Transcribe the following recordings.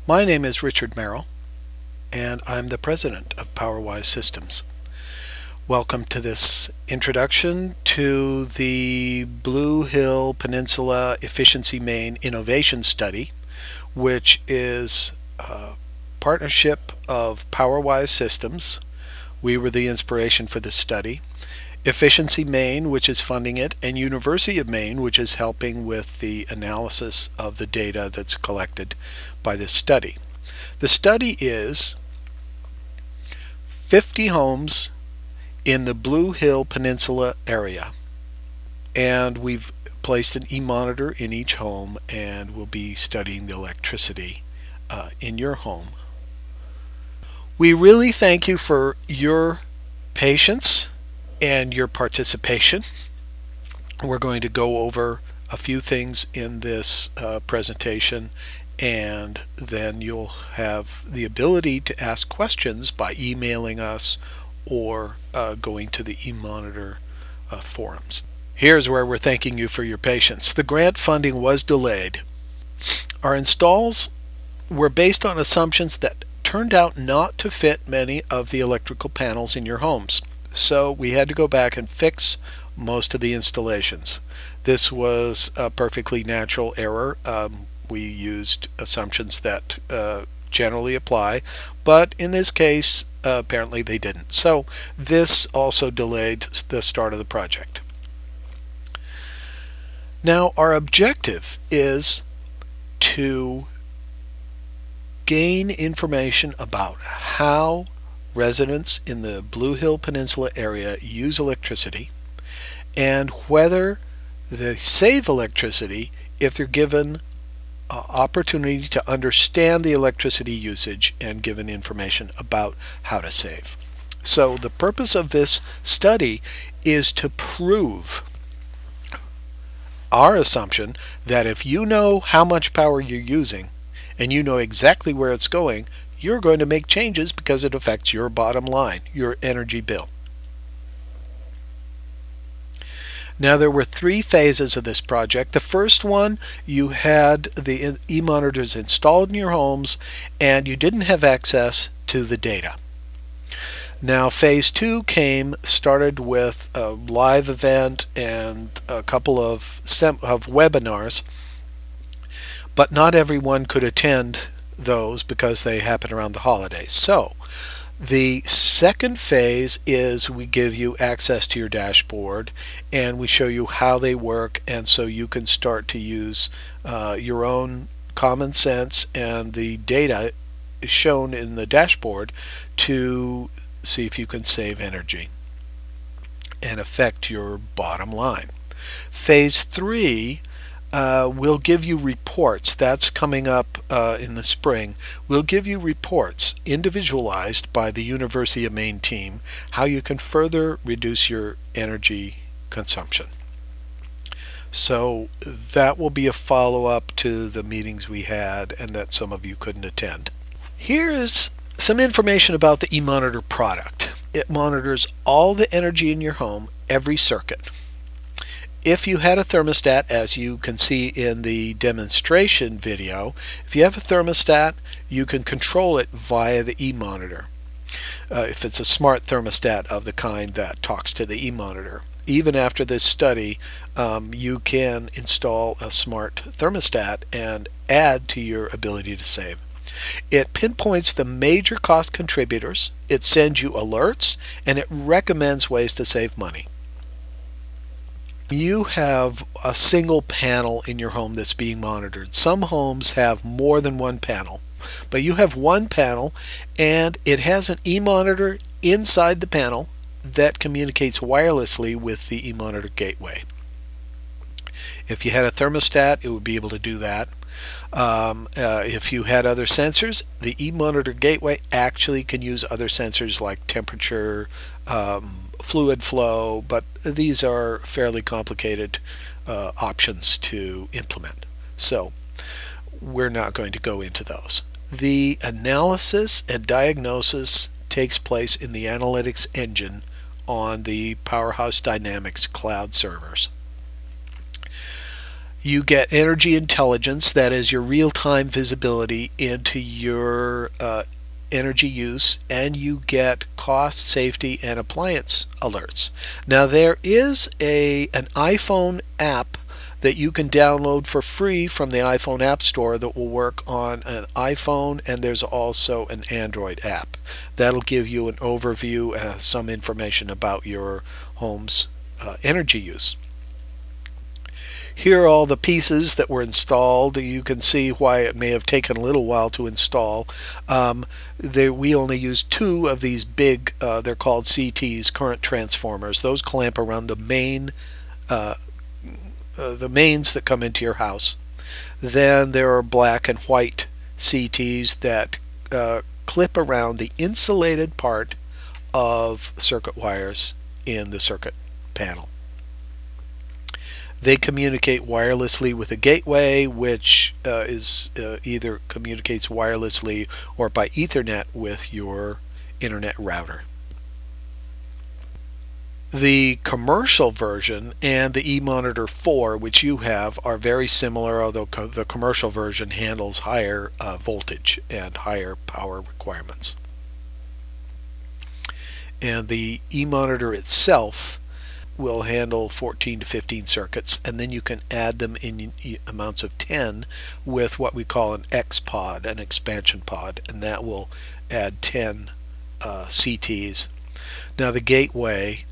My name is Richard Merrill, and I'm the president of PowerWise Systems. Welcome to this introduction to the Blue Hill Peninsula EfficiencyMaine Innovation Study, which is a partnership of PowerWise Systems. We were the inspiration for this study. EfficiencyMaine, which is funding it, and University of Maine, which is helping with the analysis of the data that's collected by this study. The study is 50 homes in the Blue Hill Peninsula area, and we've placed an eMonitor in each home, and we'll be studying the electricity in your home. We really thank you for your patience and your participation. We're going to go over a few things in this presentation, and then you'll have the ability to ask questions by emailing us or going to the eMonitor forums. Here's where we're thanking you for your patience. The grant funding was delayed. Our installs were based on assumptions that turned out not to fit many of the electrical panels in your homes. So we had to go back and fix most of the installations. This was a perfectly natural error. We used assumptions that generally apply, but in this case apparently they didn't. So this also delayed the start of the project. Now our objective is to gain information about how residents in the Blue Hill Peninsula area use electricity and whether they save electricity if they're given opportunity to understand the electricity usage and given information about how to save. So the purpose of this study is to prove our assumption that if you know how much power you're using and you know exactly where it's going, you're going to make changes because it affects your bottom line, your energy bill. Now there were 3 phases of this project. The first one, you had the eMonitors installed in your homes and you didn't have access to the data. Now phase 2 started with a live event and a couple of webinars, but not everyone could attend those because they happen around the holidays. So the second phase is we give you access to your dashboard and we show you how they work, and so you can start to use your own common sense and the data shown in the dashboard to see if you can save energy and affect your bottom line. Phase 3 we'll give you reports. That's coming up in the spring. We'll give you reports individualized by the University of Maine team how you can further reduce your energy consumption. So that will be a follow-up to the meetings we had and that some of you couldn't attend. Here is some information about the eMonitor product. It monitors all the energy in your home, every circuit. If you had a thermostat, as you can see in the demonstration video, if you have a thermostat, you can control it via the eMonitor. If it's a smart thermostat of the kind that talks to the eMonitor. Even after this study, you can install a smart thermostat and add to your ability to save. It pinpoints the major cost contributors, it sends you alerts, and it recommends ways to save money. You have a single panel in your home that's being monitored. Some homes have more than one panel, but you have one panel and it has an eMonitor inside the panel that communicates wirelessly with the eMonitor gateway. If you had a thermostat, it would be able to do that. If you had other sensors, the eMonitor gateway actually can use other sensors like temperature, fluid flow, but these are fairly complicated options to implement. So we're not going to go into those. The analysis and diagnosis takes place in the analytics engine on the Powerhouse Dynamics cloud servers. You get energy intelligence, that is your real-time visibility into your energy use, and you get cost, safety, and appliance alerts. Now there is an iPhone app that you can download for free from the iPhone App Store that will work on an iPhone, and there's also an Android app. That'll give you an overview, some information about your home's energy use. Here are all the pieces that were installed. You can see why it may have taken a little while to install. We only used two of these big, they're called CTs, current transformers. Those clamp around the mains that come into your house. Then there are black and white CTs that clip around the insulated part of circuit wires in the circuit panel. They communicate wirelessly with a gateway, which either communicates wirelessly or by Ethernet with your internet router. The commercial version and the eMonitor 4, which you have, are very similar, although the commercial version handles higher voltage and higher power requirements. And the eMonitor itself will handle 14 to 15 circuits, and then you can add them in amounts of 10 with what we call an X pod, an expansion pod, and that will add 10 CTs. Now the gateway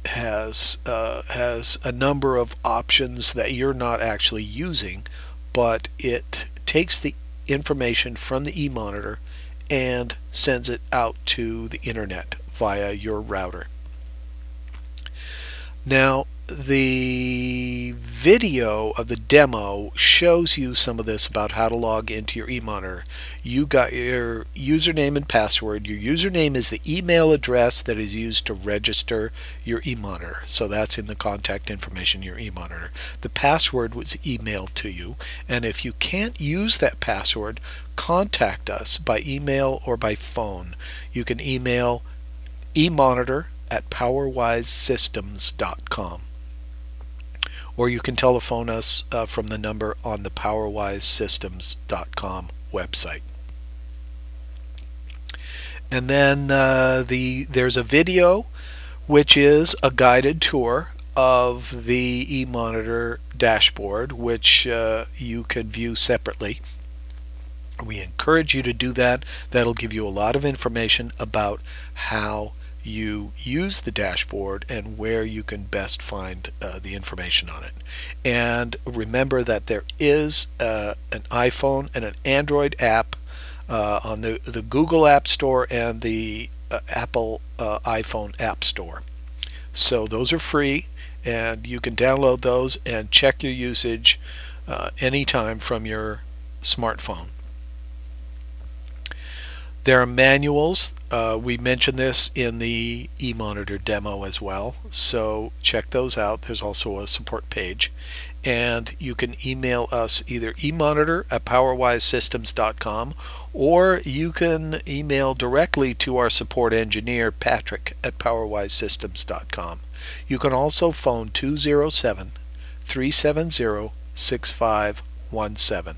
has a number of options that you're not actually using, but it takes the information from the eMonitor and sends it out to the internet via your router. Now, the video of the demo shows you some of this about how to log into your eMonitor. You got your username and password. Your username is the email address that is used to register your eMonitor. So that's in the contact information, your eMonitor. The password was emailed to you, and if you can't use that password, contact us by email or by phone. You can email eMonitor@PowerWiseSystems.com, or you can telephone us from the number on the PowerWiseSystems.com website. And then there's a video which is a guided tour of the eMonitor dashboard, which you can view separately. We encourage you to do that. That'll give you a lot of information about how you use the dashboard and where you can best find the information on it. And remember that there is an iPhone and an Android app on the Google App Store and the Apple iPhone App Store. So those are free, and you can download those and check your usage anytime from your smartphone. There are manuals. We mentioned this in the eMonitor demo as well, so check those out. There's also a support page, and you can email us either eMonitor@PowerWiseSystems.com, or you can email directly to our support engineer Patrick@PowerWiseSystems.com. You can also phone 207-370-6517.